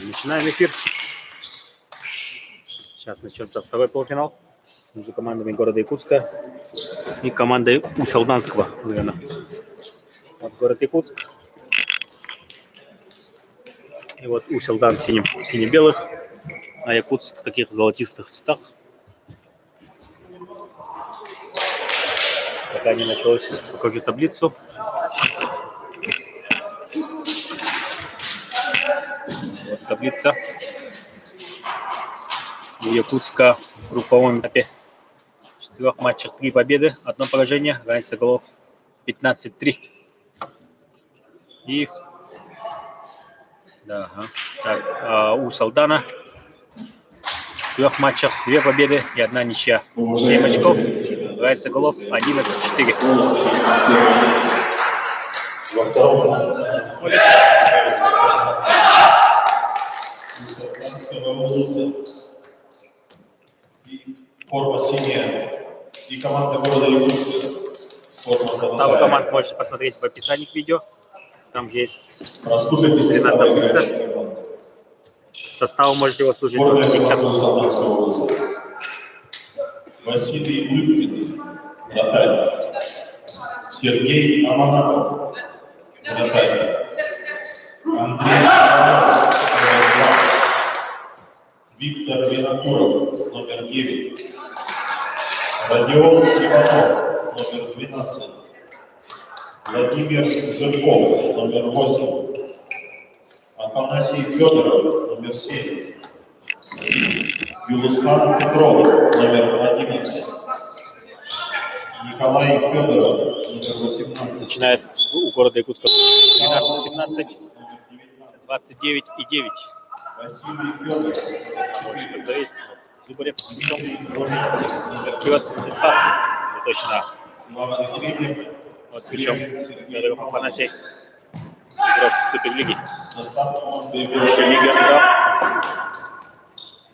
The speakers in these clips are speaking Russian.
Начинаем эфир. Сейчас начнется второй полуфинал между командами города Якутска и командой Усть-Алданского района. Вот город Якутск. И вот Усть-Алдан в сине-белых, а Якутск в таких золотистых цветах. Пока не началось, покажу таблицу. Вот таблица. У Якутска в групповом этапе в 4 матчах 3 победы, 1 поражение, разница голов 15-3. И да, так, у Салдана в 4 матчах 2 победы и 1 ничья. 7 очков, разница голов 11-4. Форма синяя и команда города Якутска. Состав команд можете посмотреть в описании к видео. Там же есть Прослушайте таблица. Состав можете его слушать в каких-то. Василий Улюбин, вратарь. Сергей Аманатов, вратарь. Андрей Аманатов, номер 2. Виктор Винокуров, номер 9. Родион Иванов, номер 12. Владимир Жирков, номер 8. Афанасий Федоров, номер 7. Юлусхан Петров, номер 11. Николай Федоров, номер 18. Начинает у города Якутска 13-17, 29 и 9. Василий Федоров. Можете посмотреть. Зубарев, вперед, пас. Не точно. Вот с мячом Федоров Афанасий. Игрок Суперлиги. Еще лига игра.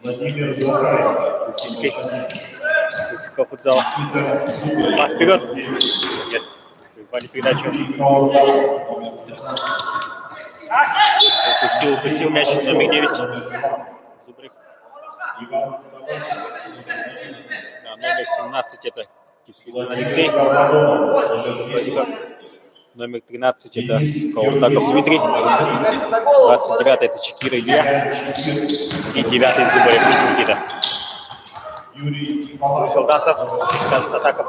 Владимир Захаров. Российского футзала. Пас вперед. Нет. Вырвали передачу. Упустил мяч номер 9. Зубарев. Да, номер 17 это Кислицын Алексей. Номер 13 это Кауртаков Дмитрий. 29 это Чекира Илья. И 9 Зубарев Никита. У Салданцев сейчас атака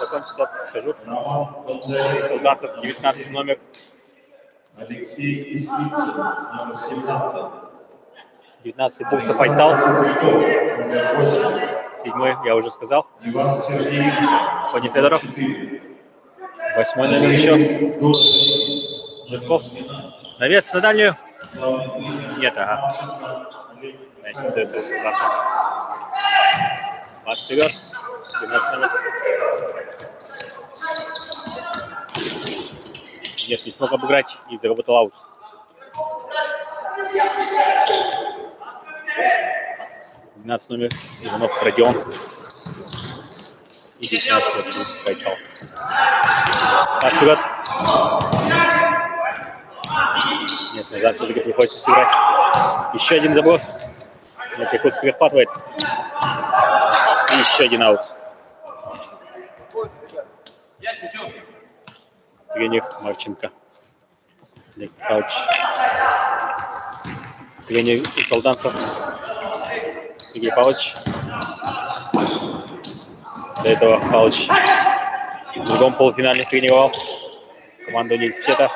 закончится, скажу. У Салданцев 19 номер. Алексей Кислицын, номер 17. 19 Бурцев Айтал. Номер 8. 7 я уже сказал. Иван Сергеев. Фони Федоров. 8 номер еще. Жирков. Навес на дальнюю. Нет, ага. Значит, остается у Салданцев. Пас вперед. 12 номер. Нет, не смог обыграть и заработал аут. Номер Иванов Родион. И 19 Байкал. Пас вперед. Нет, назад все-таки приходится сыграть. Еще один заброс. Нет, Якутск перехватывает. И еще один аут. Тренер Марченко. Олег Михайлович. Тренер Салданцев. Сергей Павлович. До этого Павлович в другом полуфинале тренировал команду университета.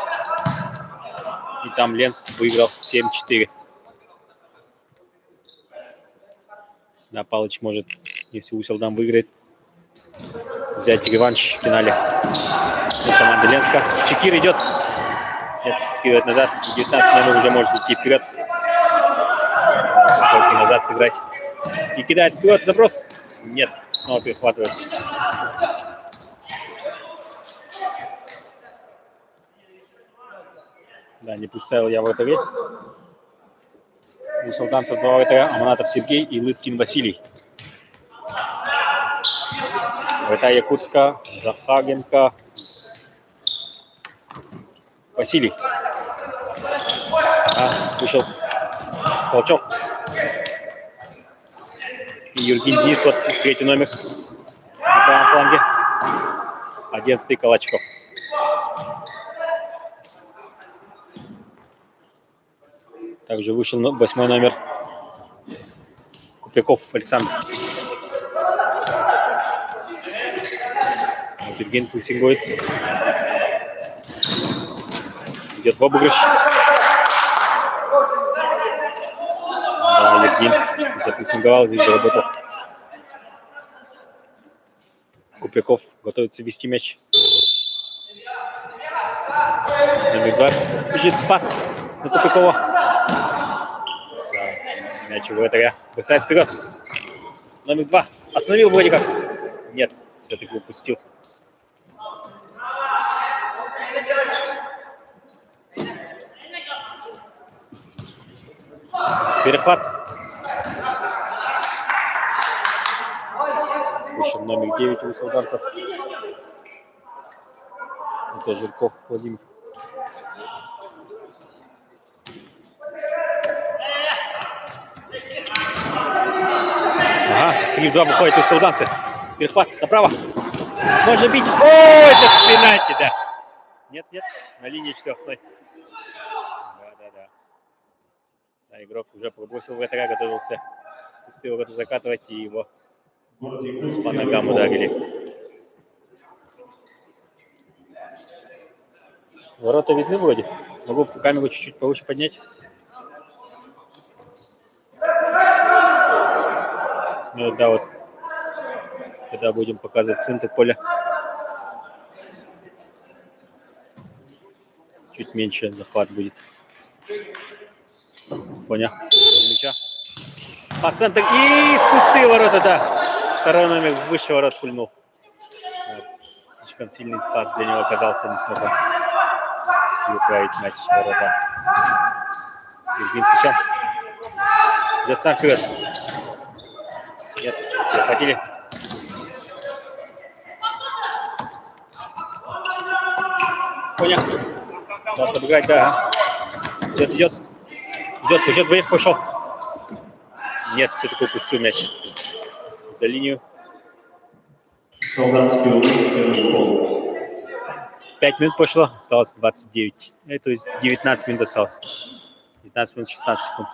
И там Ленск выиграл 7-4. Да, Павлович может, если Усть-Алдан выиграет, взять реванш в финале команды Ленска. Чекир идет. Нет, скидывает назад. 19 номер уже может идти вперед. Приходится назад сыграть. И кидает вперед. Заброс. Нет, снова перехватывает. Да, не представил я вратарей. У Салданцев 2 вратаря. Аманатов Сергей и Лыткин Василий. Вратарь Якутска Захаренко Василий. Вышел Толчок. И Юрген Денис, вот третий номер на правом фланге. 11-й Калачков. Также вышел 8-й номер Купряков Александр. Вот Евгений прессингует. Идет в обыгрыш. Да, Евгений запрессинговал и заработал. Купряков готовится вести мяч. Номер 2. Бежит пас на Купрякова. Да, мяч у вратаря. Бросает вперед. Номер 2. Остановил вроде как. Нет, все-таки упустил. Перехват. Вышел номер 9 у солданцев. Это Жирков Владимир. Ага, 3-2 выходит у солданцев. Перехват направо. Можно бить. О, это в пенальти, да. Нет, на линии 4-й. Да. Да, игрок уже пробросил вратаря, готовился пустые ворота закатывать, и его по ногам ударили. Ворота видны вроде. Могу камеру чуть-чуть повыше поднять. Ну да, вот. Когда будем показывать центр поля. Чуть меньше захват будет. Понял. Мяча. По центру. И пустые ворота, да. Второй номер выше ворот пульнул. Вот. Слишком сильный пас для него оказался, не смог он выправить мяч в ворота. Евгений с мячом. Идет сам вперед. Нет, захватили. Понял. Надо обыграть, да. Идет. Уже двоих пошел. Нет, все-таки упустил мяч. За линию. 5 минут пошло, осталось 29. То есть 19 минут осталось. 19 минут 16 секунд.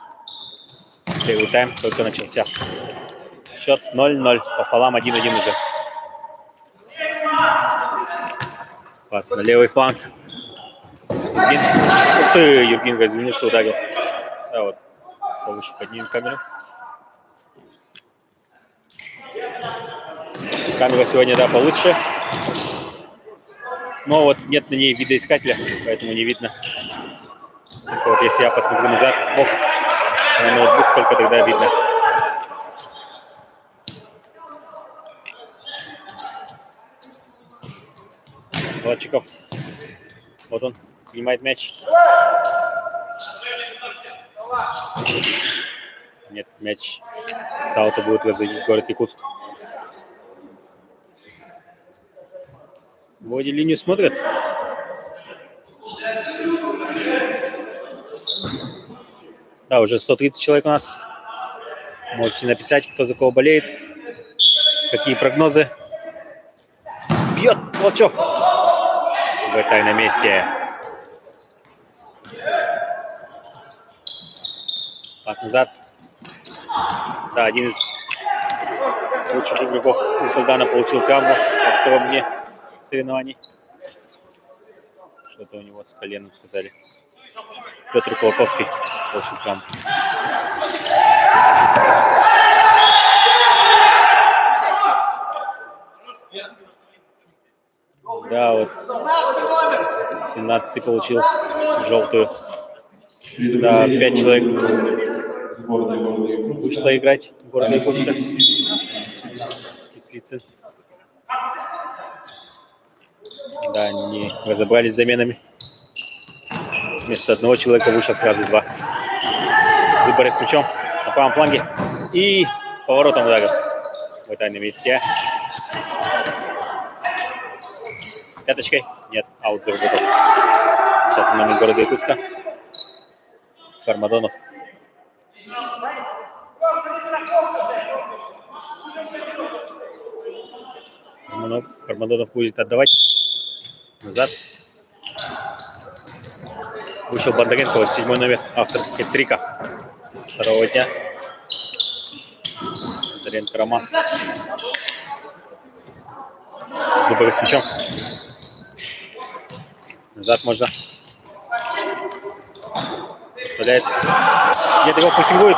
Первый тайм только начался. Счет 0-0. Пополам 1-1 уже. Пас на левый фланг. Ух ты, Евгений развернулся, ударил. Да, вот. Повыше поднимем камеру. Камера сегодня, да, получше. Но вот нет на ней видоискателя, поэтому не видно. Только вот если я посмотрю назад, на ноутбук, только тогда видно. Калачков. Вот он, принимает мяч. Нет, мяч с аута будет разводить город Якутск. Вроде линию смотрят. Да, уже 130 человек у нас. Можете написать, кто за кого болеет, какие прогнозы. Бьет Толчев. Вратарь на месте. Пас назад. Да, один из лучших игроков у Солдана получил травму во втором дне соревнований. Что-то у него с коленом сказали. Петр Колоковский получил травму. Да, вот 17-й получил желтую. Да, 5 человек вышло играть в городе Якутска. Кислицын. Да, не разобрались с заменами. Вместо одного человека вышел сразу 2. Зыбарев с мячом на правом фланге. И поворотом ударил. В этой на месте. Пяточкой. Нет, аут заработал. 10 номер города Якутска. Кармадонов. Кармадонов будет отдавать. Назад. Вышел Бондаренко, вот 7 номер, автор хет-трика второго дня. Бондаренко Роман. Зубовый с мячом. Назад можно. Оставляет. Где-то его прессингует.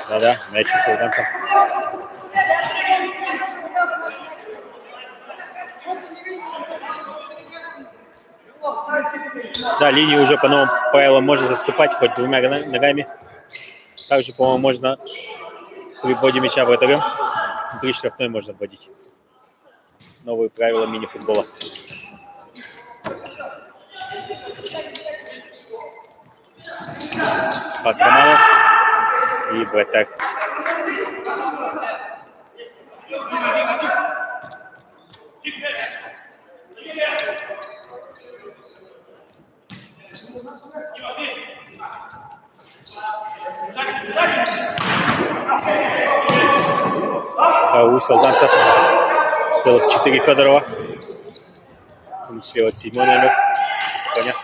Да-да, мяч у солданцев. Да, линию уже по новым правилам можно заступать хоть двумя ногами. Также, по-моему, можно при вводе мяча вратарем. При штрафной можно вводить. Новые правила мини-футбола. Пас Романов. И вратарь. А у солданцев целых 4 Федорова. Слева 7 номер. Коня.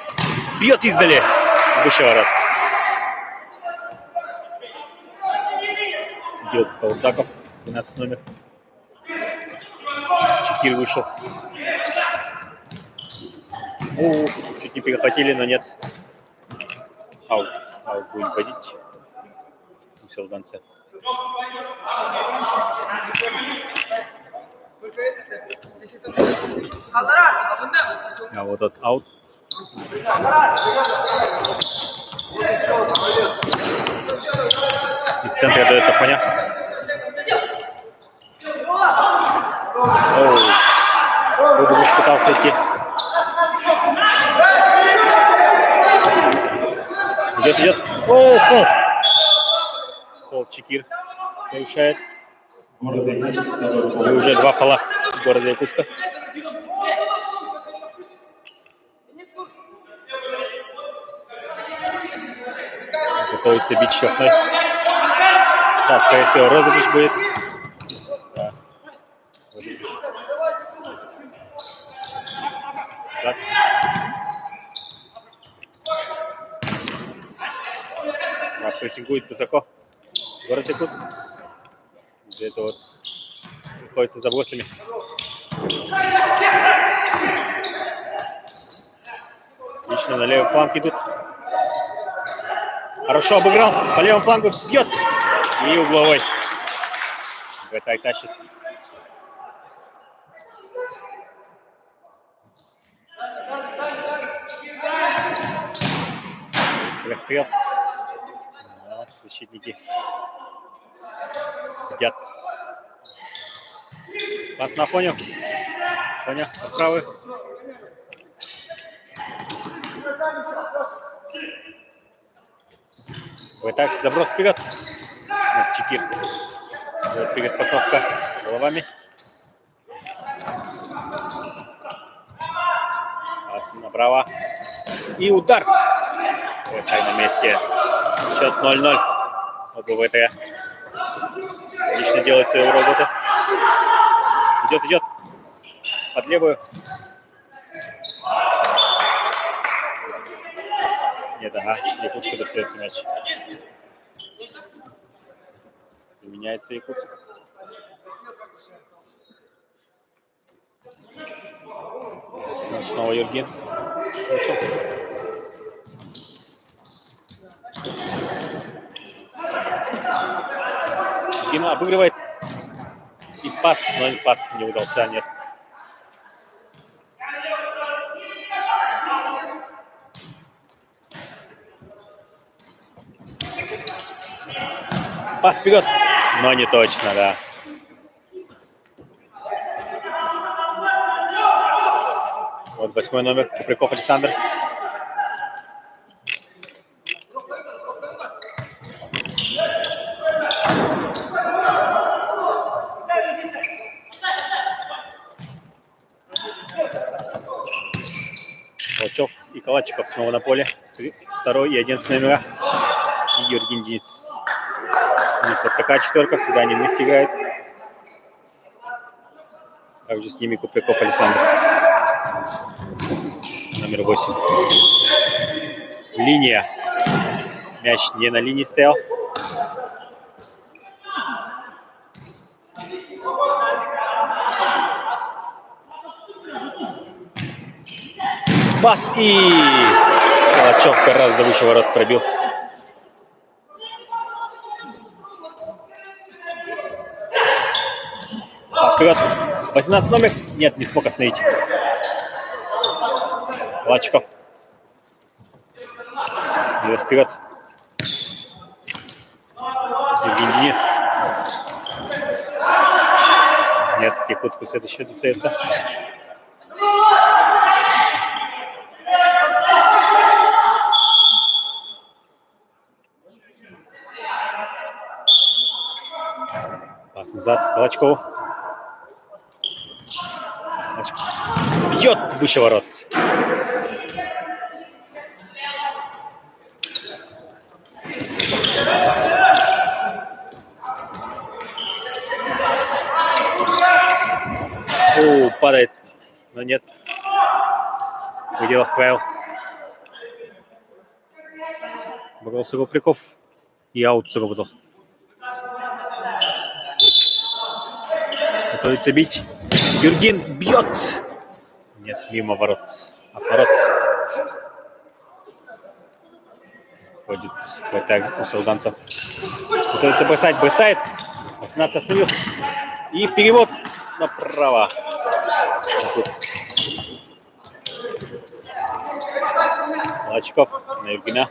Бьет издали. Выше ворот. Бьет Каурдаков. 12 номер. Чекир вышел. Чуть не перехватили, но нет. Аут. Аут будет вводить. У солданцев. А вот этот аут. И в центре дает Афоня. Рудович пытался идти. Идет. Фол. Фол Чекир совершает. И уже 2 фола города Якутска. Готовится бить штрафной. Да, скорее всего, розыгрыш будет. Да. Так. Да, прессингует высоко. Город Якутск. Из-за этого приходится забросами. Отлично, на левый фланг идут. Хорошо обыграл. По левому флангу бьет. И угловой. Вратарь тащит. Расстрел. Да, защитники едят. Пас на Фоню. Фоня правый. Вот так, заброс вперед. Вот, Чекир. Вот вперед пасовка головами. Пас направо. И удар. Вот так на месте. Счет 0-0. Оба ВТ. Отлично делает свою работу. Идет. Под левую. Нет, ага, Якутск достает мяч. Заменяется Якутск. Снова Юрген. Гина обыгрывает. И пас, но пас не удался, нет. Пас вперед, но не точно, да. Вот 8 номер, Купряков Александр. Волчев и Калачиков снова на поле. Второй и 11 номера. И Юрген Денис. У них вот такая четверка, всегда они вместе играют. Также с ними Купряков Александр. Номер 8. Линия. Мяч не на линии стоял. Пас и Калачев гораздо выше ворот пробил. Пас вперед. 18 номер. Нет, не смог остановить. Калачиков. Идет вперед. Евгений Денис. Нет, Якутску с этой счет остается. Пас назад Калачкову. Бьет выше ворот. О, падает, но нет. Выделов правил. Боролся Купряков и аут заработал. Готовится бить. Юрген бьет. Нет, мимо ворот. От ворот. Ходит вратарь у солданцев. Готовится бросать. Бросает. 18 остановил. И перевод направо. Калачиков на Евгена.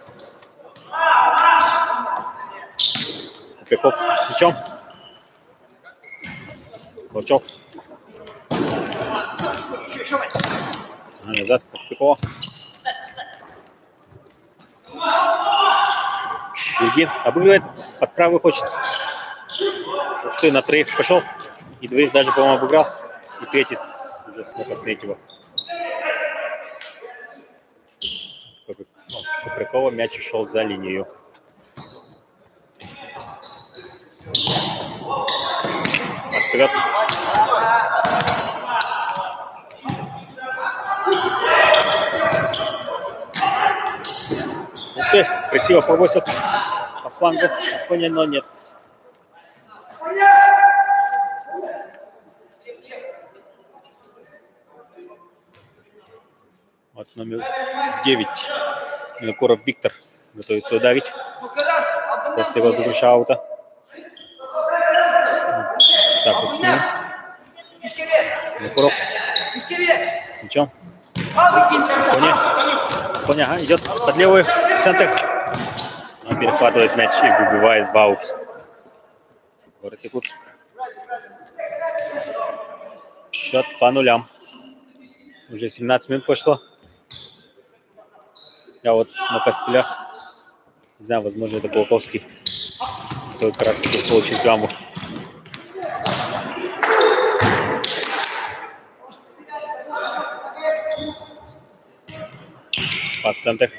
Купряков с мячом. Волчев. Назад Купрякова. Евген обыгрывает. Под правый хочет. Ух ты, на троих пошел. И двоих даже, по-моему, обыграл. И третий уже смог остановить его. Купрякова мяч ушел за линию. Вперед. Ух ты, красиво пробросил по флангу, на фоне, но нет. Вот номер 9. Винокуров Виктор готовится ударить после розыгрыша аута. Так вот с ним. Винокуров с мячом. Фоня, ага, идет под левую, центр. Он перехватывает мяч и выбивает в аут. Город Якутск. Счет по нулям. Уже 17 минут пошло. Я вот на костылях. Не знаю, возможно, это Колоковский. Кто как раз таки получит гамму. Пас центр.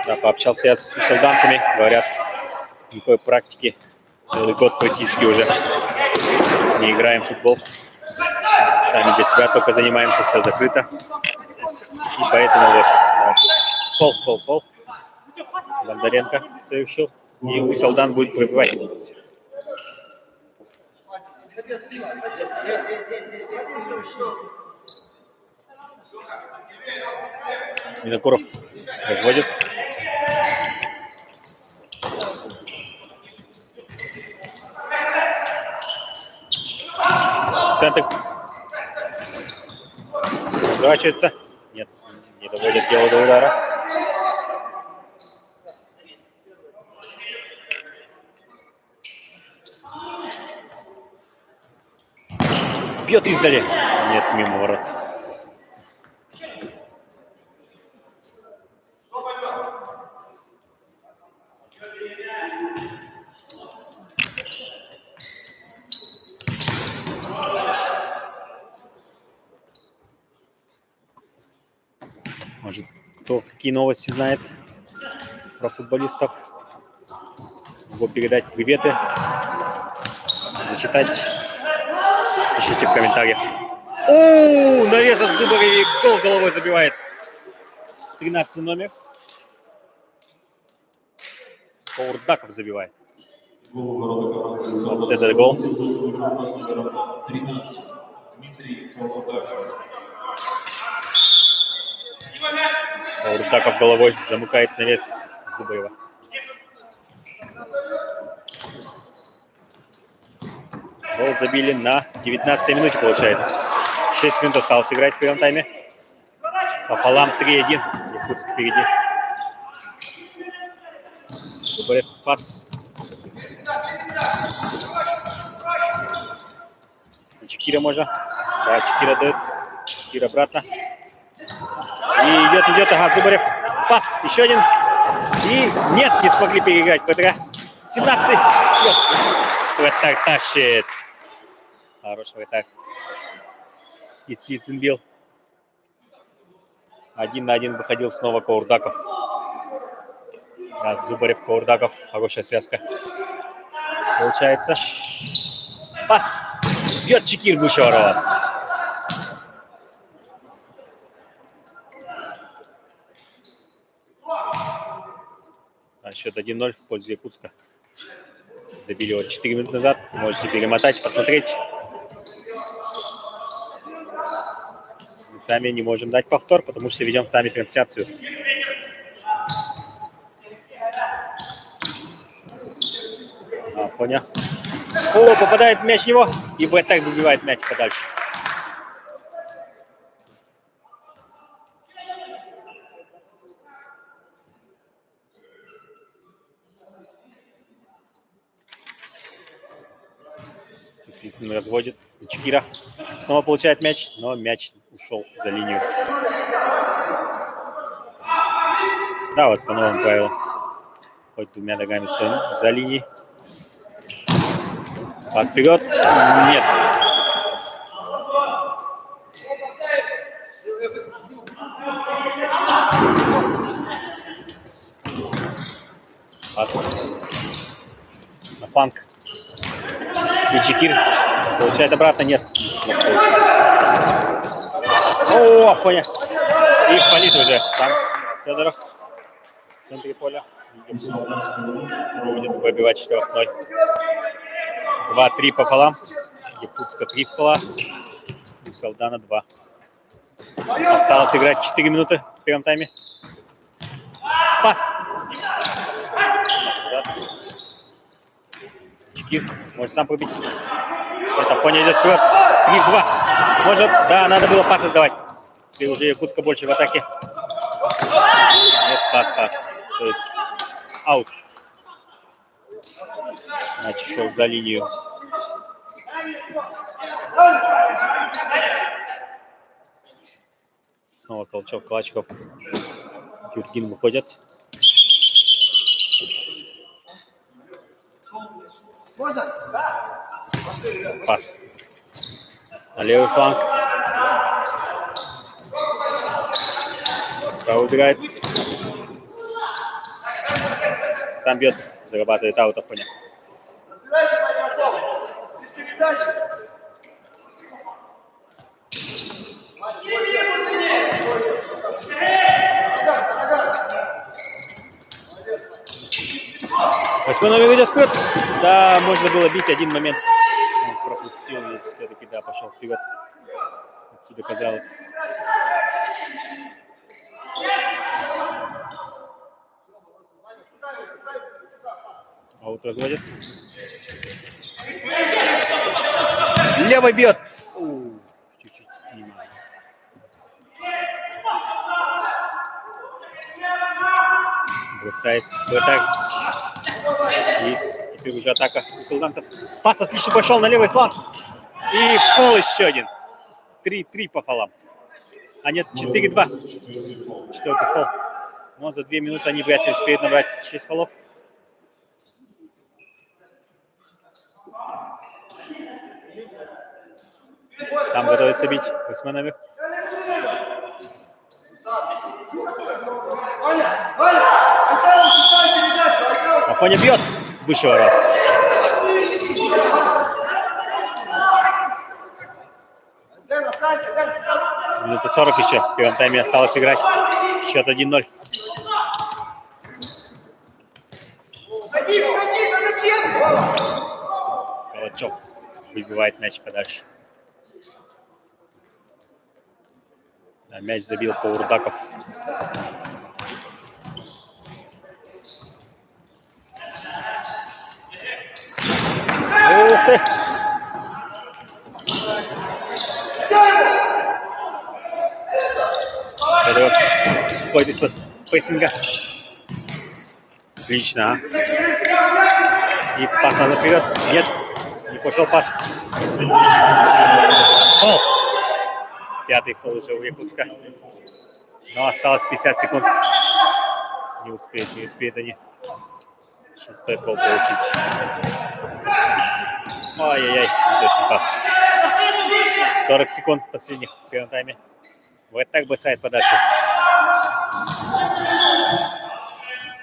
Да, пообщался я с солданцами, говорят, никакой практики. Целый год практически уже не играем в футбол. Сами для себя только занимаемся, все закрыто. И поэтому вот фол. Бондаренко совершил. И Усалдан будет пробивать. Винокуров разводит. Центр. Разворачивается. Нет, не доводит дело до удара. Бьет издали. Нет, мимо ворот. кто какие новости знает про футболистов, могу передать приветы, зачитать. Пишите в комментариях. О, навес от Зубаря и гол головой забивает. 13 номер. Каурдаков забивает. Вот это гол. 13. Дмитрий Каурдаков. Каурдаков головой замыкает навес Зубарева. Гол забили на 19-й минуте, получается. 6 минут осталось играть в первом тайме. Пополам 3-1. Якутск впереди. Зубарев пас. Чекира можно. Да, Чекира дает. Чекира обратно. И идет. Ага, Зубарев. Пас. Еще один. И нет, не смогли переиграть ПТР. 17. Вратарь тащит. Хороший вратарь. И Сицин бил. 1 на 1 выходил снова Каурдаков. Да, Зубарев, Каурдаков. Хорошая связка. Получается. Пас. Бьет Чекир выше ворот. Счет 1-0 в пользу Якутска. Забили его 4 минуты назад. Можете перемотать, посмотреть. Мы сами не можем дать повтор, потому что ведем сами трансляцию. Афоня. О, попадает мяч в него. И вратарь выбивает мяч подальше. Сицин разводит. Чекира снова получает мяч, но мяч ушел за линию. Да, вот по новым правилам. Хоть двумя ногами стоим за линией. Пас вперед. Нет. Пас на фланг. И Чекир получает обратно. Нет. О, Афоня. И палит уже сам Федоров в центре поля. Будет выбивать штрафной. 2-3 пополам. Якутска 3 пола. У Салдана 2. Осталось играть 4 минуты в первом тайме. Пас. Чекир может сам пробить. Это Афоня идет вперед. 3-2. Может, да, надо было пас отдавать. И уже Якутска больше в атаке. Нет, пас. То есть аут. Значит, шел за линию. Снова Колчак, Калачков. Юргин выходят. Пас. На левый фланг. Право убегает. Сам бьет. Зарабатывает аут Афоня. Восьмой номер идет вперед. Да, можно было бить один момент. Он пропустил и все-таки, да, пошел вперед. Отсюда казалось. Аут разводит. Левый бьет. Чуть-чуть мимо. Бросает вратарь. И теперь уже атака у салданцев. Пас отлично пошел на левый фланг. И фол еще один. 3-3 по фолам. А нет, 4-2. Четвертый фол. Но за 2 минуты они вряд ли успеют набрать 6 фолов. Сам готовится бить. 8 номер. Афоня бьет. Выше ворот. Минута 40 еще. В первом тайме осталось играть. Счет 1-0. Калачев выбивает мяч подальше. Да, мяч забил Паурдаков. Ух ты! Федоров входит из-под прессинга. Отлично, а? И пас надо вперед. Нет, не пошел пас. Фол. Пятый фол уже у Якутска. Но осталось 50 секунд. Не успеют они. Шестой фол получить. Ай-яй-яй, неточный пас. 40 секунд последних в первом тайме. Вот так бросает подачу.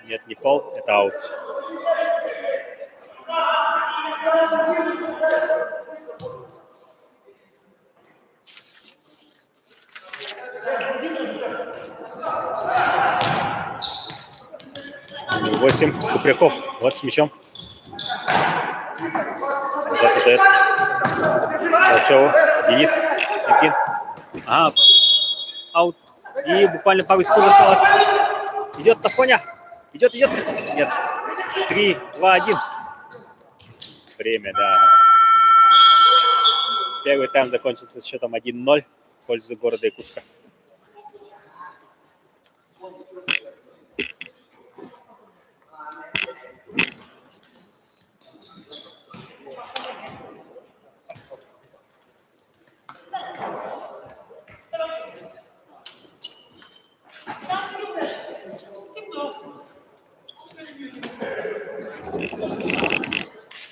Нет, не фол, это аут. Номер 8, Купряков. Вот с мячом. Назад отдает Калачеву. Денис. Евген. Ага. Аут. И буквально пару секунд осталось. Идет Тафоня. Идет. Нет. 3, 2, 1. Время, да. Первый тайм закончился с счетом 1-0 в пользу города Якутска.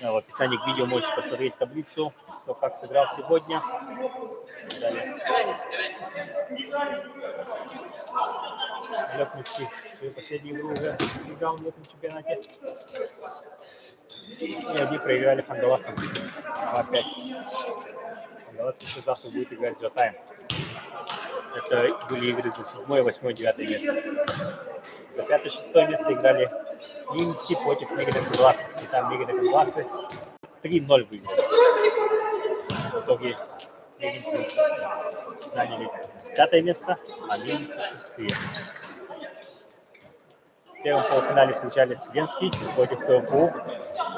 В описании к видео можете посмотреть таблицу, кто как сыграл сегодня. Лёкнинский свою последнюю игру уже сыграл в этом чемпионате. И они проиграли Хангаласам 2-5. Хангалас еще завтра будет играть за тайм. Это были игры за 7, 8, 9 место. За 5-6 место играли Минский против Мегина Хангаласа. И там Мегина Хангаласы 3-0 выиграли. В итоге мегинцы заняли 5 место, а мегинцы 6. В первом полуфинале встречались Ленский против СВПУ.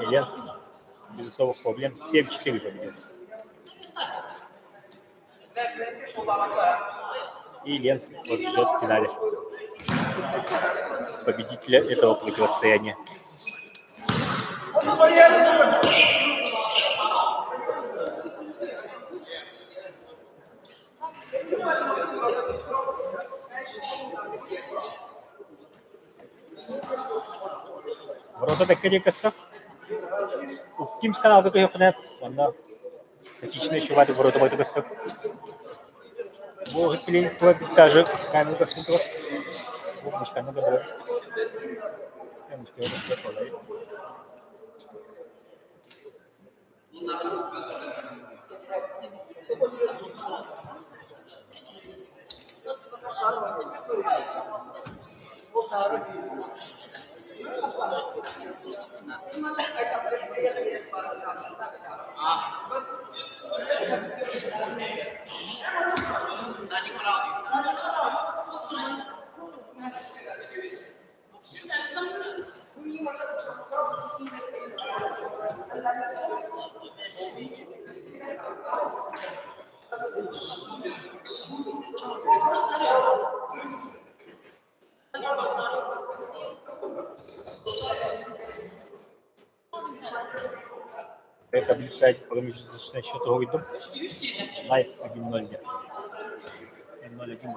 И Ленский без особых проблем 7-4 победил. И Ленский вот ждет в финале победителя этого противостояния. Ворота Кирикаса. Kim's kanal като yapın onda тактичные чуваты ворота Кирикаса. Бог пленство даже камеру косынку. Бог мешка на добро. Мешка вот это положить. Это облицает промежуточный счетовой дом. Лайф 1-0. 1-0-1.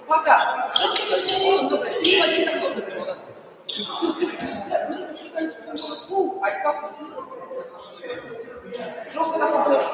Guarda, dobre, 3 години да ходят човек. Ai tako. Жестко да ходиш.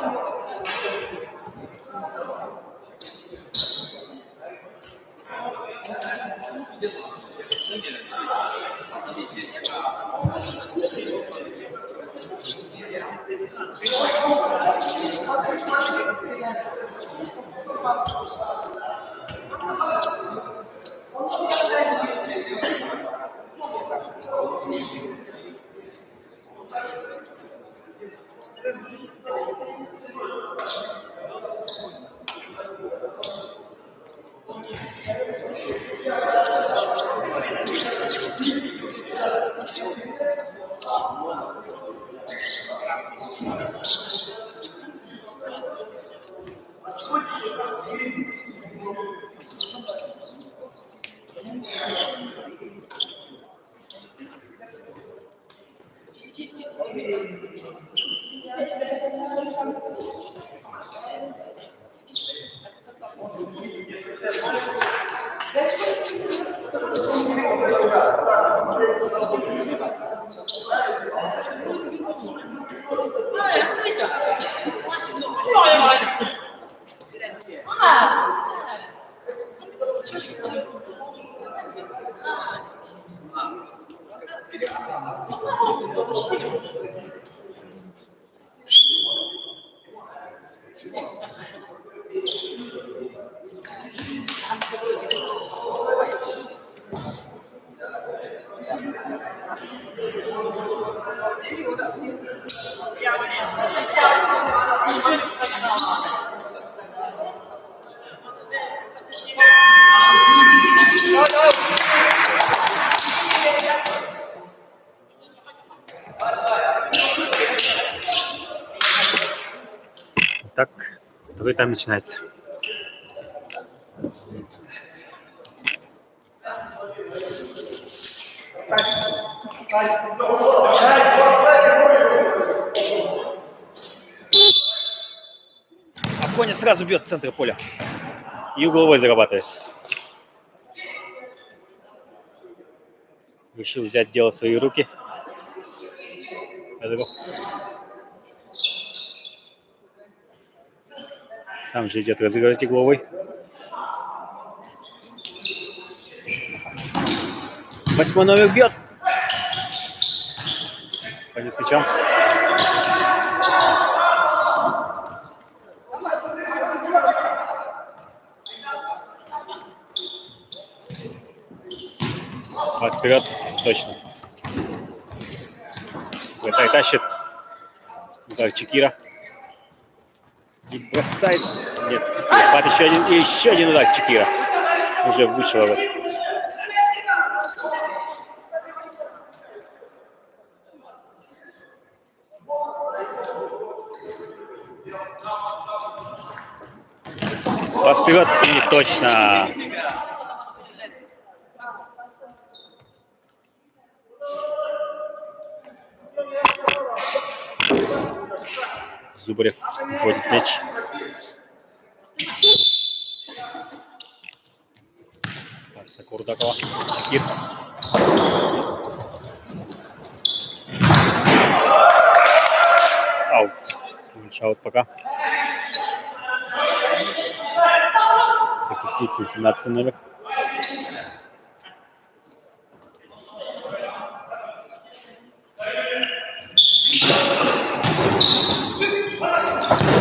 Так, второй тайм начинается. Афоня сразу бьет в центре поля и угловой зарабатывает. Решил взять дело в свои руки. Сам же идет разыгрывать угловой. Восьмой номер бьет. Афоня с мячом. Пас вперед. Точно. Вратарь тащит. Удар Чикира. И бросает. Нет, перехват еще один. И еще один удар Чикира. Уже выше ворот. Пас вперед. И точно. Зубарев вводит мяч. Пас на Курдакова. Чикир. Аут. Аут пока. Так и сидит 17 номер.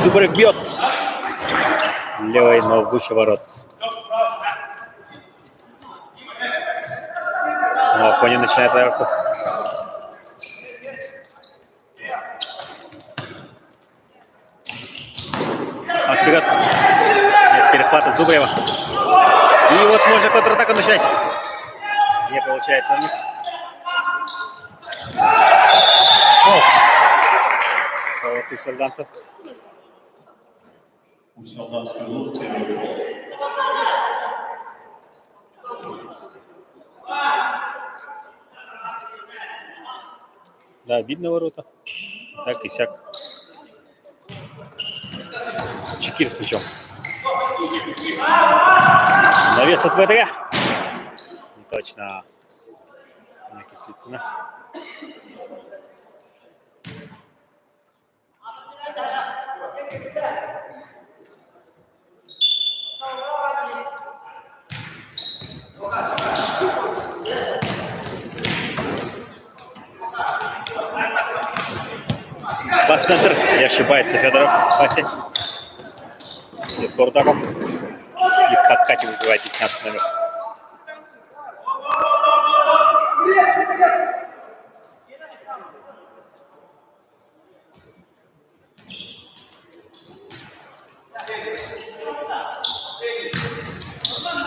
Зубарев бьет. Левой, но выше ворот. Снова Афоня начинает атаку. А вперед. Нет, перехват от Зубарева. И вот можно контратаку начать. Не получается у них. Вот у сержантцев. У солдатской лодки Да, видно ворота. Так и сяк. Чекир с мячом. Навес от ВТГ. Не точно. Не Кислицына. Пас-центр. И ошибается Федоров в пасе. Курдаков. И в подкате выбивает 15 номер.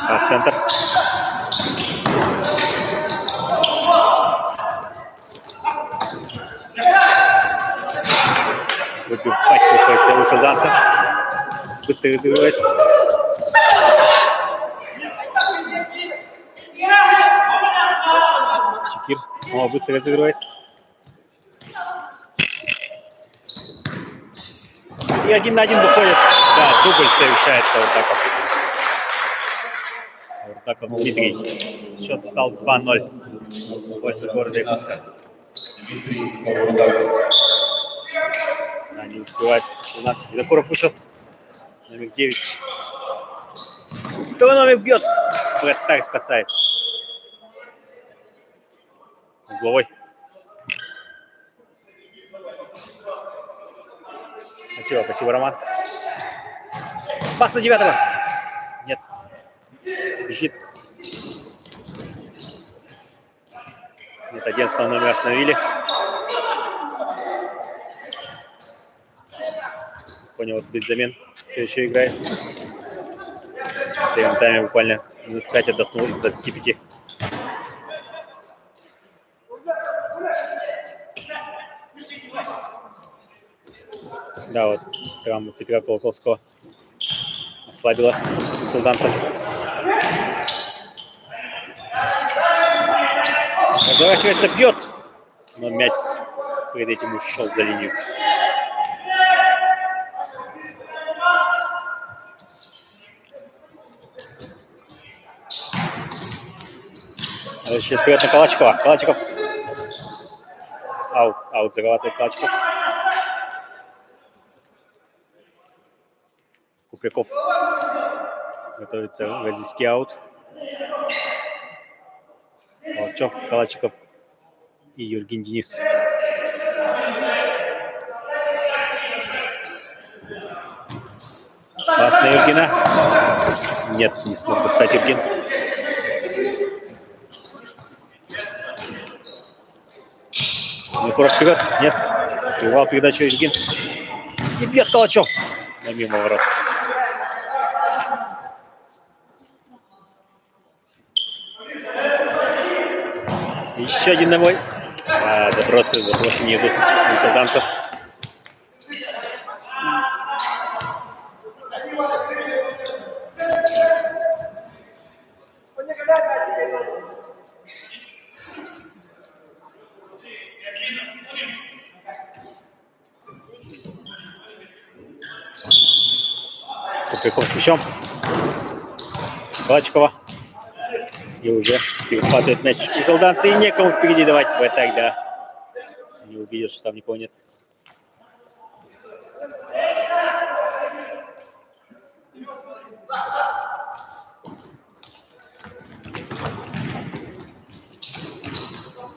Пас-центр. Выбивать приходится у Солданца. Быстро разыгрывает. Чекир снова быстро разыгрывает. И 1 на 1 выходит. Да, дубль совершает Курдаков. Курдаков Дмитрий. Счет стал 2-0 в пользу города Якутска. Да, не успевает 17. Закуров вышел. Номер 9. Второй номер бьет. Вратарь спасает. Угловой. Спасибо, Роман. Пас на 9-го. Нет. Бежит. Нет, 11 номер остановили. Понял, вот без замен все еще играет. В первом тайме буквально минут 5 отдохнул из 25. Да, вот травма Петра Колоколского ослабила у солданцев. Разворачивается, бьет, но мяч перед этим ушел за линию. Вообще вперед на Калачикова. Калачиков. Аут зарабатывает Калачиков. Купряков готовится развести аут. Волчев, Калачиков и Юрген Денис. Пас на Юргена. Нет, не смог достать Юрген. Микуров вперед. Нет. Прервал передачу Юрген. И бьет Калачев. Но мимо ворот. Еще один набой. Забросы не идут у солданцев. Купряков с мячом. Калачикова. И уже перехватывает мяч у солданца. И некому впереди давать в атаке, да. Не увидел, что там никого нет.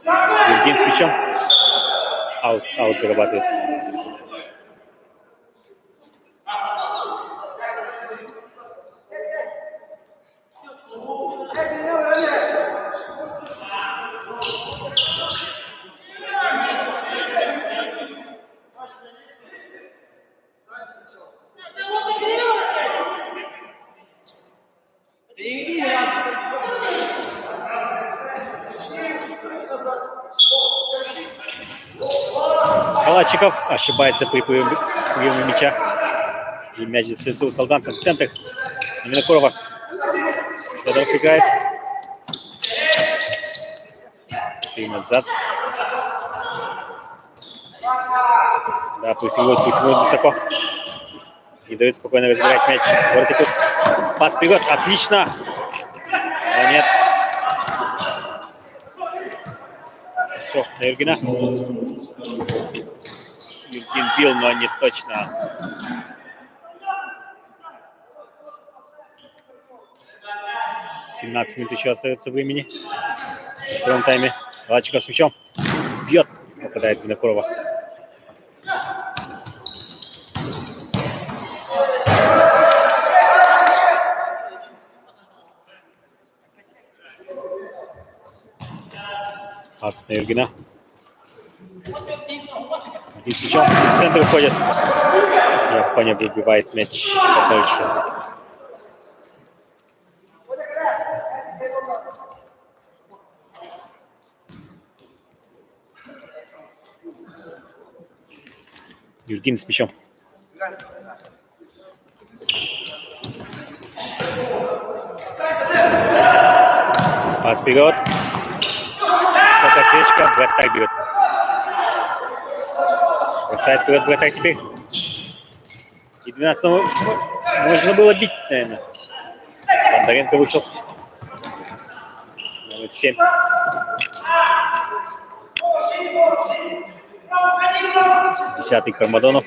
Юрген с мячом. Аут зарабатывает. Калачиков ошибается при приеме мяча. И мяч здесь у солданцев в центр. На Минокурова. Федоров играет. И назад. Да, прессингует высоко. Не дает спокойно разбирать мяч. Воротикус. Пас вперед. Отлично. Но нет. Чов на Юргена. Юрген бил, но не точно. — 17 минут еще остается времени. В втором тайме. Ладчиков с мячом. Бьет. Попадает Винокурова. Пас на Юргена. Один с мячом. В центр уходит. И Афоня выбивает мяч подальше. Юрген с мячом. Пас вперед. Сотосечка. Вратарь берет. Бросает вперед вратарь теперь. И 12 можно было бить, наверное. Бондаренко вышел. Номер 7. Десятый Кармадонов.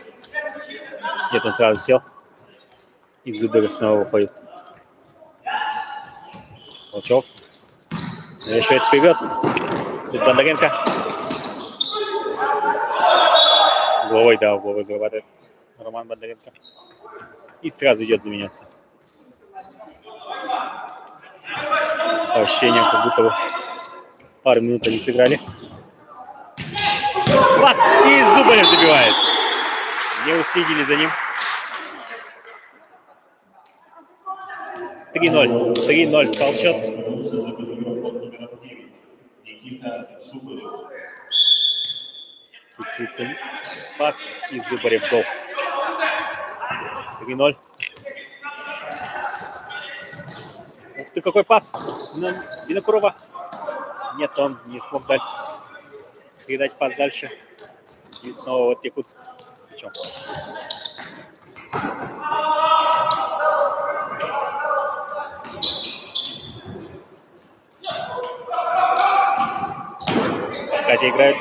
Нет, он сразу сел. И Зуберов снова выходит. Толчев. Решает вперед. Тут Бондаренко. Угловой, да, угловой зарабатывает Роман Бондаренко. И сразу идет заменяться. По ощущениям, как будто бы пару минут они сыграли. Пас! И Зубарев забивает. Не уследили за ним. 3-0. 3-0 стал счет. Кислицын. Пас и Зубарев гол. 3-0. Ух ты, какой пас! Винокурова. Нет, он не смог передать пас дальше. И снова вот Якутск с мячом. Катя играет.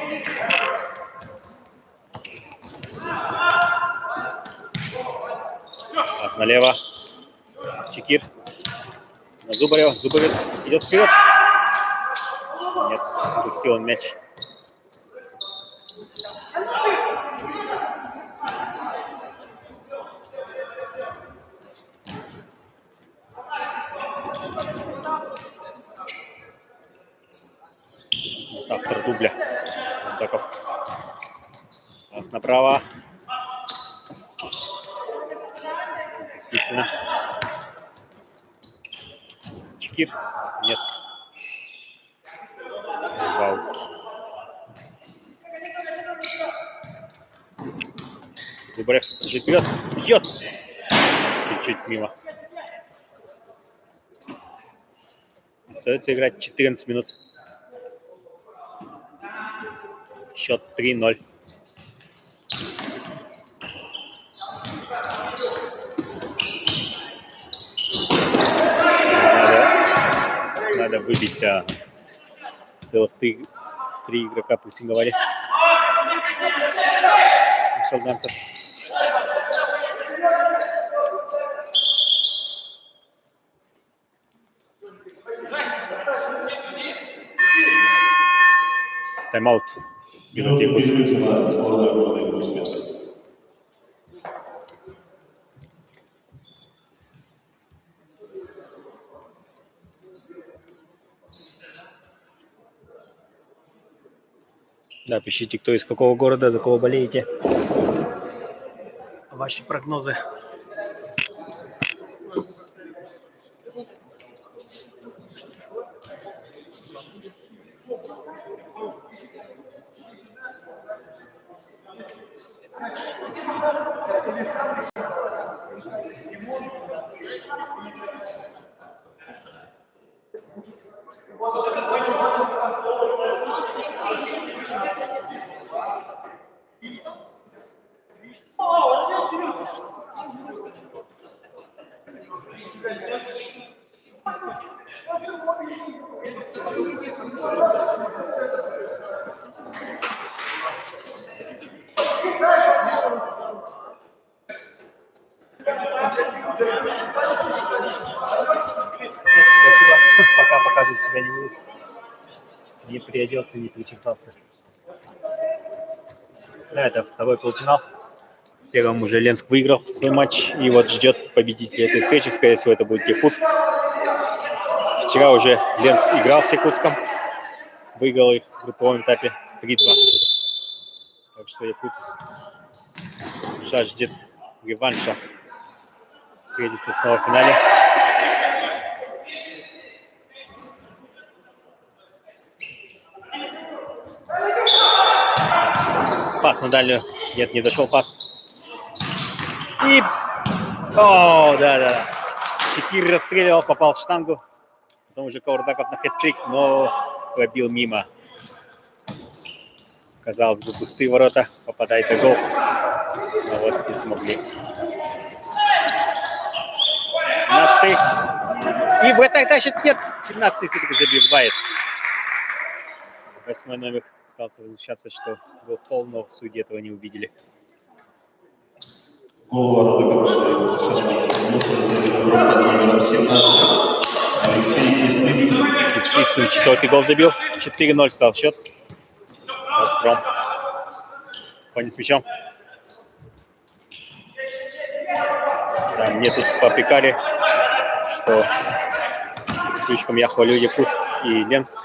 Пас налево. Чекир. На Зубарева. Зубарев идет вперед. Нет, пустил он мяч. Вот автор дубля. Таков. Пас направо. Кислицына. Чекир. Нет. Вау. Зубарев бежит вперед. Бьет. Чуть-чуть мимо. Остается играть 14 минут. Счет 3-0. Надо выбить, да. Целых три игрока прессинговали у солданцев. Тайм-аут. Берут Якутск. Да, пишите, кто из какого города, за кого болеете. Ваши прогнозы. Спасибо. Пока показывать тебя не буду. Не приоделся, не причесался. Да, это второй полуфинал. В первом уже Ленск выиграл свой матч. И вот ждет победителя этой встречи. Скорее всего, это будет Якутск. Вчера уже Ленск играл с Якутском. Выиграл их в групповом этапе 3-2. Так что Якутск жаждет реванша. Встретится снова в финале. Пас на дальнюю. Нет, не дошел пас. И... О, да. Чекир расстреливал, попал в штангу. Потом уже Каурдаков на хэт-трик, но пробил мимо. Казалось бы, пустые ворота. Попадает и гол. Но вот не смогли. 17-й. И в этой тащит нет. 17-й все-таки забивает. 8-й номер пытался возмущаться, что был фол, но судьи этого не увидели. Номером 17 Алексей Кислицын. Кислицын 4-й гол забил. 4-0 стал счет. Газпром. Фони с мячом. Да, мне тут попрекали, что слишком я хвалю Якутск и Ленск,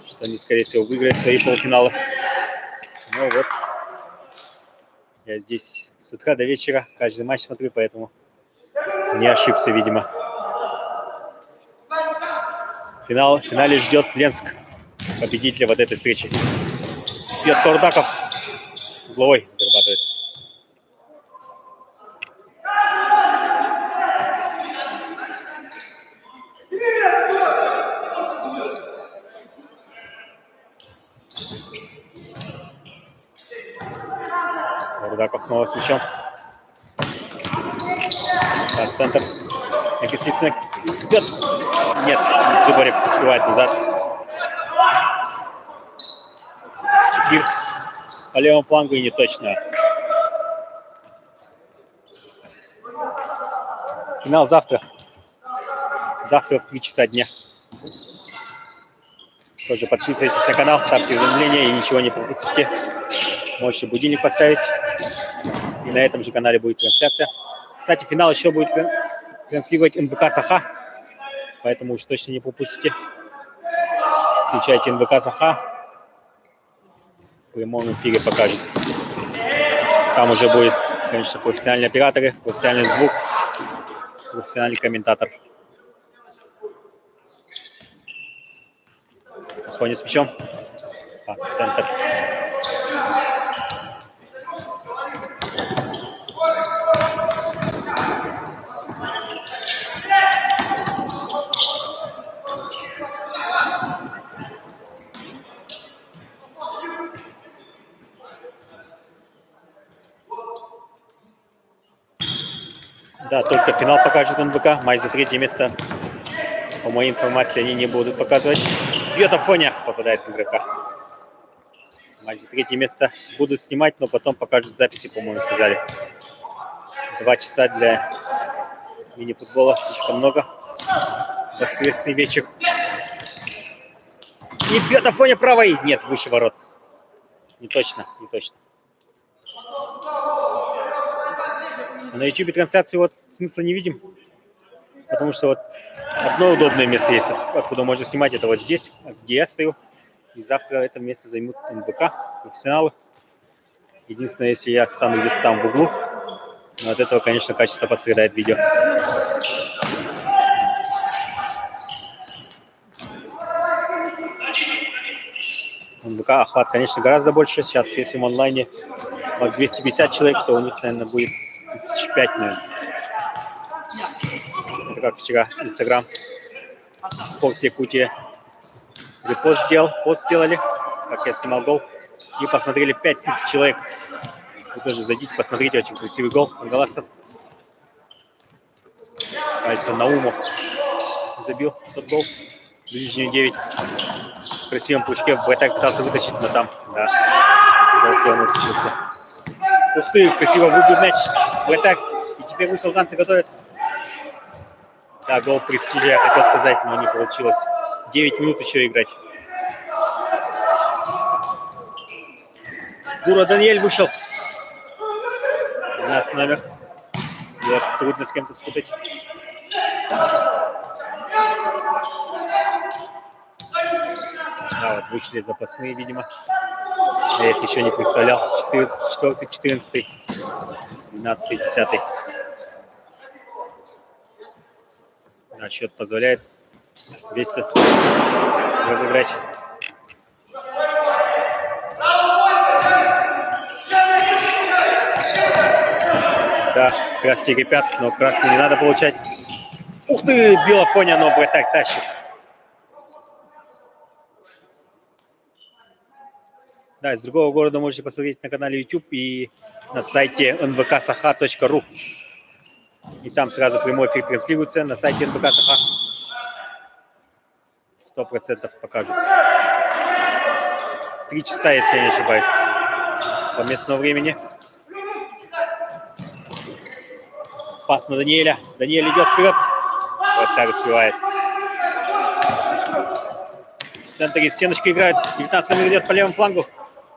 что они, скорее всего, выиграют свои полуфиналы. Ну вот, я здесь с утра до вечера каждый матч смотрю, поэтому не ошибся, видимо. В финале ждет Ленск, победителя вот этой встречи. Бьет Каурдаков, угловой зарабатывает. Каурдаков снова с мячом. Пас в центр. Кислицын бьет. Нет, Зубарев успевает назад. Чекир по левому флангу и не точно. Финал завтра. Завтра в 3 часа дня. Тоже подписывайтесь на канал, ставьте уведомления и ничего не пропустите. Можете будильник поставить. И на этом же канале будет трансляция. Кстати, финал еще будет транслировать НВК Саха. Поэтому уж точно не пропустите. Включайте НВК Саха. В прямом эфире покажет. Там уже будет, конечно, профессиональные операторы, профессиональный звук, профессиональный комментатор. Фони с мячом. Пас в центр. Да, только финал покажет НВК. Матч за 3-е место. По моей информации, они не будут показывать. Бьет Афоня, попадает в игрока. Матч за 3-е место будут снимать, но потом покажут записи, по-моему, сказали. 2 часа для мини-футбола, слишком много. Воскресный вечер. И бьет Афоня правой. Нет, выше ворот. Не точно, не точно. На YouTube трансляцию вот смысла не видим, потому что вот одно удобное место есть, откуда можно снимать, это вот здесь, где я стою. И завтра это место займут НВК, профессионалы. Единственное, если я стану где-то там в углу, но от этого, конечно, качество пострадает видео. НВК охват, конечно, гораздо больше. Сейчас, если в онлайне 250 человек, то у них, наверное, будет 1005, наверное. Это как вчера Инстаграм Спорт Якутия репост сделал, пост сделали, как я снимал гол, и посмотрели 5000 человек. Вы тоже зайдите, посмотрите, очень красивый гол Ангаласов. Кажется, Наумов забил тот гол. Ближнюю 9. В красивом пучке в атаке пытался вытащить, но там, да, гол все равно случился. Ух ты, красиво выбил мяч в атаке. И теперь усилданцы готовят. Да, гол престижа, я хотел сказать, но не получилось. 9 минут еще играть. Гура Даниэль вышел. 12 номер. Его трудно с кем-то спутать. Да, вот вышли запасные, видимо. Я их еще не представлял. 4-й, 14-й, 12-й, 10-й. Да, счет позволяет весь состав разыграть. Да, страсти кипят, но красный не надо получать. Ух ты, Белофоня, но вратарь тащит. Да, из другого города можете посмотреть на канале YouTube и на сайте nvksaha.ru. И там сразу прямой эфир транслируется на сайте НВК Саха. 100% покажут. 3 часа, если я не ошибаюсь, по местному времени. Пас на Даниэля. Даниэль идет вперед. Вот так успевает. В центре стеночка играют. 19 номер идет по левому флангу.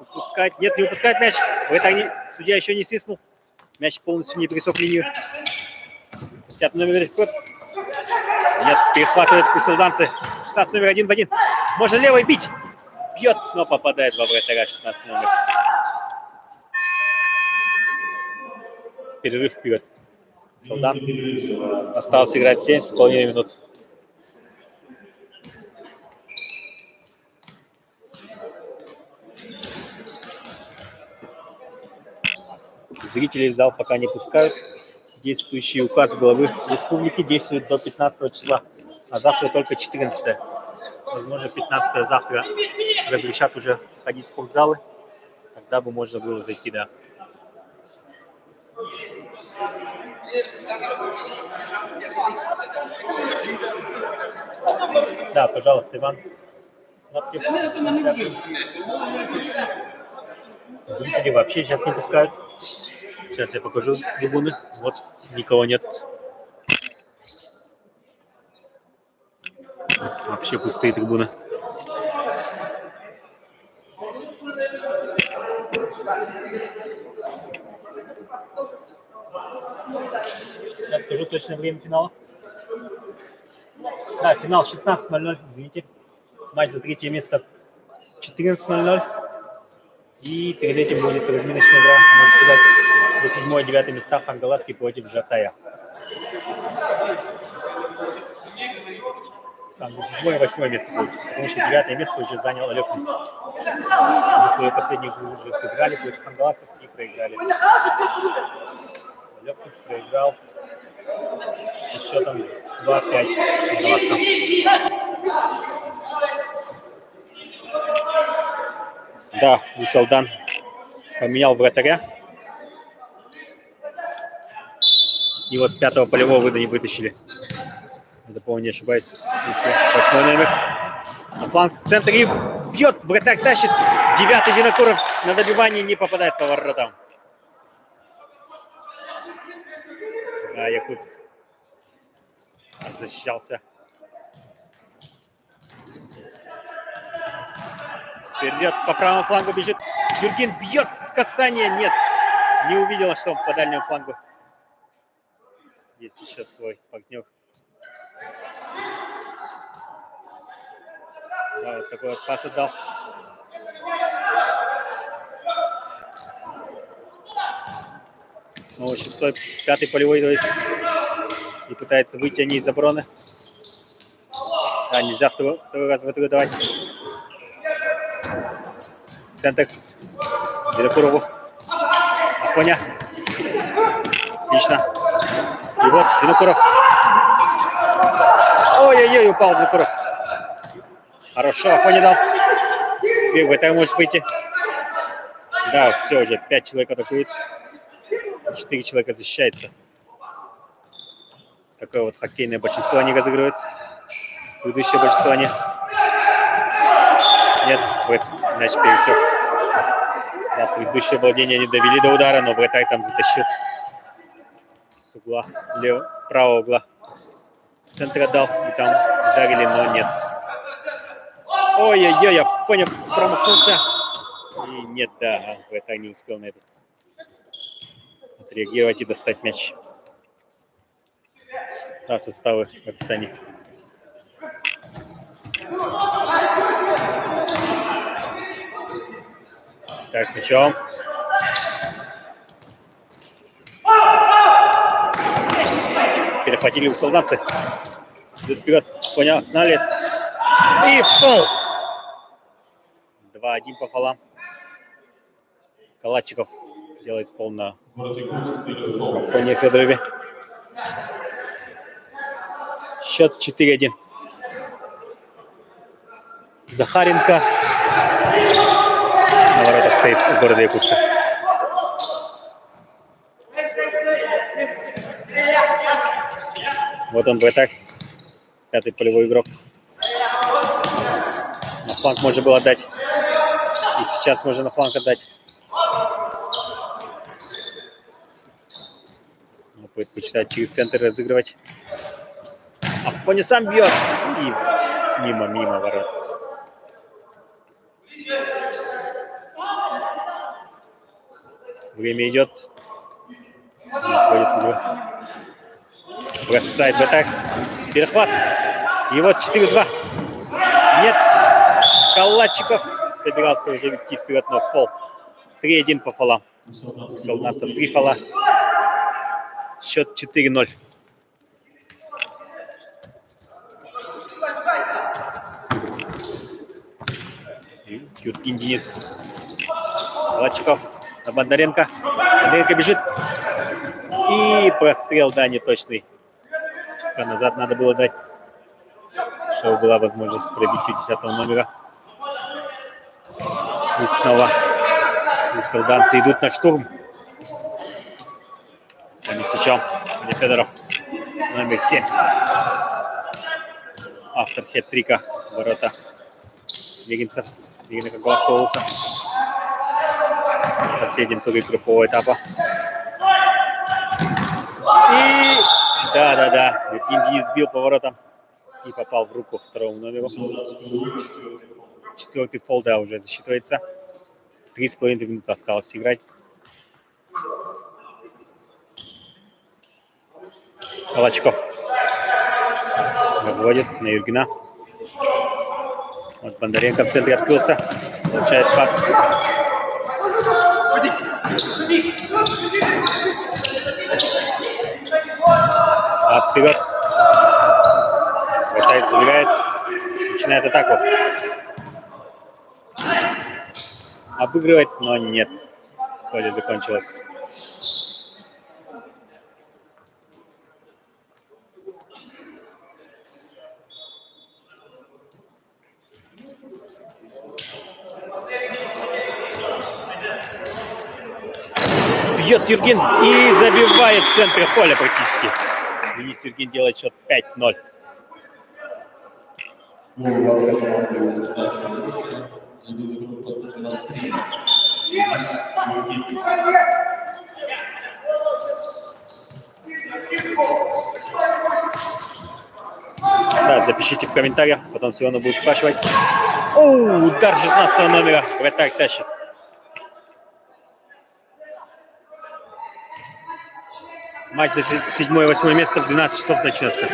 Упускает. Нет, не упускает мяч. Судья еще не свистнул. Мяч полностью не пересек линию. 10 номер идет вперед. Нет, перехватывает кусилданцы. 16 номер 1 в 1. Можно левой бить. Бьет, но попадает во вратаря 16 номер. Перерыв вперед. Солдан осталось играть 7,5 минут. Зрителей в зал пока не пускают. Действующий указ главы республики действует до 15 числа, а завтра только 14. Возможно, 15 завтра разрешат уже ходить в спортзалы. Тогда бы можно было зайти, да. Да, пожалуйста, Иван. Зрители вообще сейчас не пускают. Сейчас я покажу трибуны. Вот, никого нет. Вообще пустые трибуны. Сейчас скажу точное время финала. Да, финал 16:00, извините. Матч за третье место 14:00. И перед этим будет разминочная игра, можно сказать, за 7 и 9 места Хангаласки против Жатая. Там за 7 и 8 место получится, потому что 9 место уже занял Алёпинск. Они свою последнюю игру уже сыграли против Хангаласов и проиграли. Алёпинск проиграл со счетом 2-5 Хангаласам. Да, Усалдан поменял вратаря. И вот 5-го полевого выда не вытащили. Это, по-моему, не ошибаюсь, 8 номер. На фланг в центре и бьет, вратарь тащит. 9-й Винокуров на добивании не попадает по воротам. Да, Якутск защищался. Вперед, по правому флангу бежит. Юргин бьет, касание нет. Не увидел, что он по дальнему флангу. Есть сейчас свой партнер. Да, вот такой вот пас отдал. Снова 6-й, 5-й полевой, то есть. И пытается выйти они из обороны. Да, нельзя второй раз в эту давать. Центр. Винокурову. Афоня. Отлично. И вот Винокуров. Ой-ой-ой, упал Винокуров. Хорошо, Афоня дал. Теперь в это может выйти. Да, все, уже 5 человек атакует. 4 человека защищается. Такое вот хоккейное большинство они разыгрывают. Предыдущее большинствование. Нет, мяч пересек. Да, предыдущее владение не довели до удара, но вратарь там затащил с угла, правого угла. Центр отдал, и там ударили, но нет. Ой-ой-ой, Афоня промахнулся. И нет, да, вратарь не успел на это отреагировать и достать мяч. Да, составы в описании. Так, с мячом. Перехватили у солдатцы. Идут вперед. Понял, сналез. И фол. 2-1 по фолам. Калачиков делает фол на Афоне Федорове. Счет 4-1. Захаренко. На воротах стоит города Якутска. Вот он, вратарь. Пятый полевой игрок. На фланг можно было отдать. И сейчас можно на фланг отдать. Но предпочитает через центр разыгрывать. Афоня сам бьет. И мимо ворот. Время идет. Входит в игру. Бросает вратарь. Перехват. И вот 4-2. Нет. Калачиков собирался уже идти вперед, но фол. 3-1 по фолам. У солдатцев 3 фола. Счет 4-0. Юркин Денис. Калачиков на Бондаренко. Бондаренко бежит. И прострел, да, неточный. Чуть назад надо было дать. Чтобы была возможность пробить у 10-го номера. И снова солдатцы идут на штурм. Они с мячом. Федоров. Номер 7. Автор хет-трика. Ворота. Вегинцев. Вегинцев Глазковуса. В последнем туре группового этапа. И да. Евгений сбил поворотом и попал в руку второму номеру. 4-й фол, да, уже засчитывается. 3,5 минуты осталось играть. Калачиков разводит на Юргина. Вот Бондаренко в центре открылся. Получает пас. Пас вперед. Вратарь забегает. Начинает атаку. Обыгрывать, но нет. Поле закончилось. Бьет Юргин и забивает в центре поля практически. Денис Юргин делает счет 5-0. Да, запишите в комментариях, потом все равно будут спрашивать. Удар 16 номера. Вратарь тащит. Матч за 7-8 место в 12 часов начнется.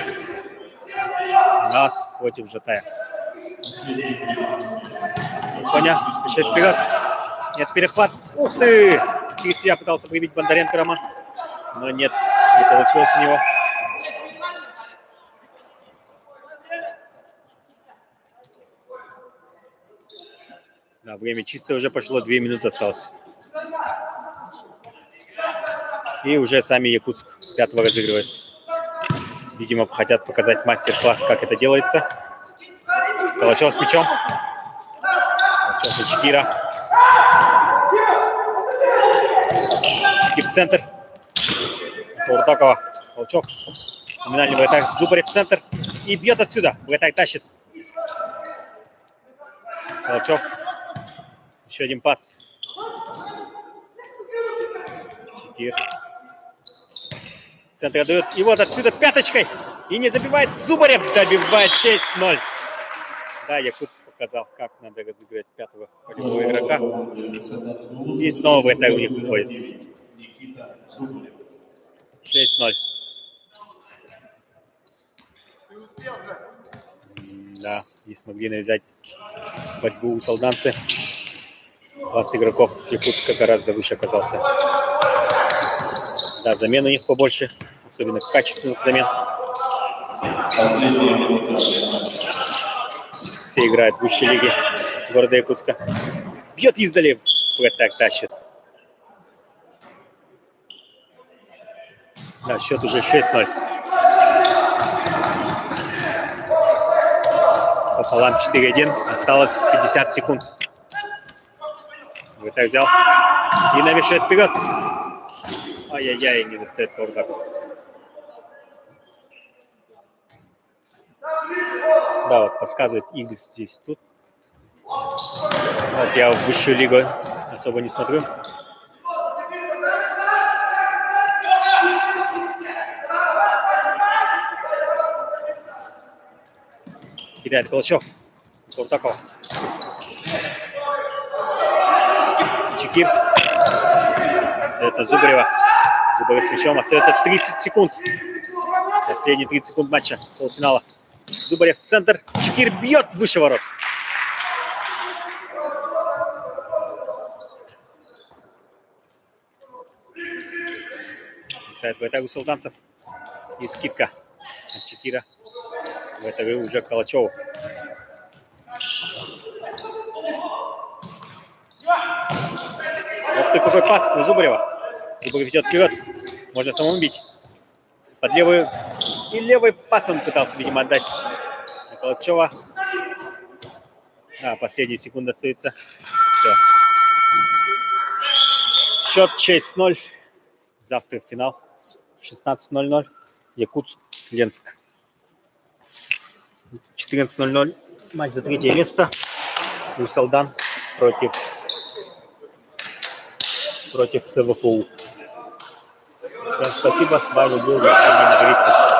Нас против Жатая. Поня, еще вперед. Нет, перехват. Ух ты! Через себя пытался проявить Бондаренко Роман. Но нет, не получилось у него. Да, время чистое уже пошло, 2 минуты осталось. И уже сами Якутск 5-го разыгрывает. Видимо, хотят показать мастер-класс, как это делается. Калачев с мячом. Сейчас и Чикира. И в центр. Туртакова. Калачев. Номинальный вратарь Зубарев в центр. и бьет отсюда. Вратарь тащит. Калачев. Еще один пас. Чекир. Центр отдает. И вот отсюда пяточкой. И не забивает. Зубарев добивает 6-0. Да, Якутск показал, как надо разыграть пятого полевого игрока. И снова вратарь у них выходит. Никита Зубарев. 6-0. Да, не смогли навязать борьбу у солданцы. Класс игроков Якутска гораздо выше оказался. Да, замен у них побольше, особенно качественных замен. Последняя минута. Все играют в высшей лиге города Якутска. Бьет издали, вратарь тащит. Да, счет уже 6-0. Пополам 4-1. Осталось 50 секунд. Вратарь взял. И навешивает вперед. Ай-яй-яй, не достает по удару. Да, вот подсказывает Игорь здесь тут. Вот я в высшую лигу особо не смотрю. Кидает Калачев. Куртаков. Чекир. Это Зубарева. Зубарев с мячом. Остается 30 секунд. Последние 30 секунд матча полуфинала. Зубарев в центр. Чекир бьет выше ворот. Писает вратарь у солданцев. И скидка от Чекира. В этой игре уже Калачеву. Ох ты, какой пас на Зубарева. Зубарев идет вперед. Можно самому бить. Под левую. И левый пас он пытался, видимо, отдать на Калачева. Да, последние секунды остаются. Все. Счет 6-0. Завтра финал. 16:00. Якутск, Ленск. 14:00. Матч за третье место. Усалдан против СВФУ. Всем спасибо. С вами был Евгений Нагрицын.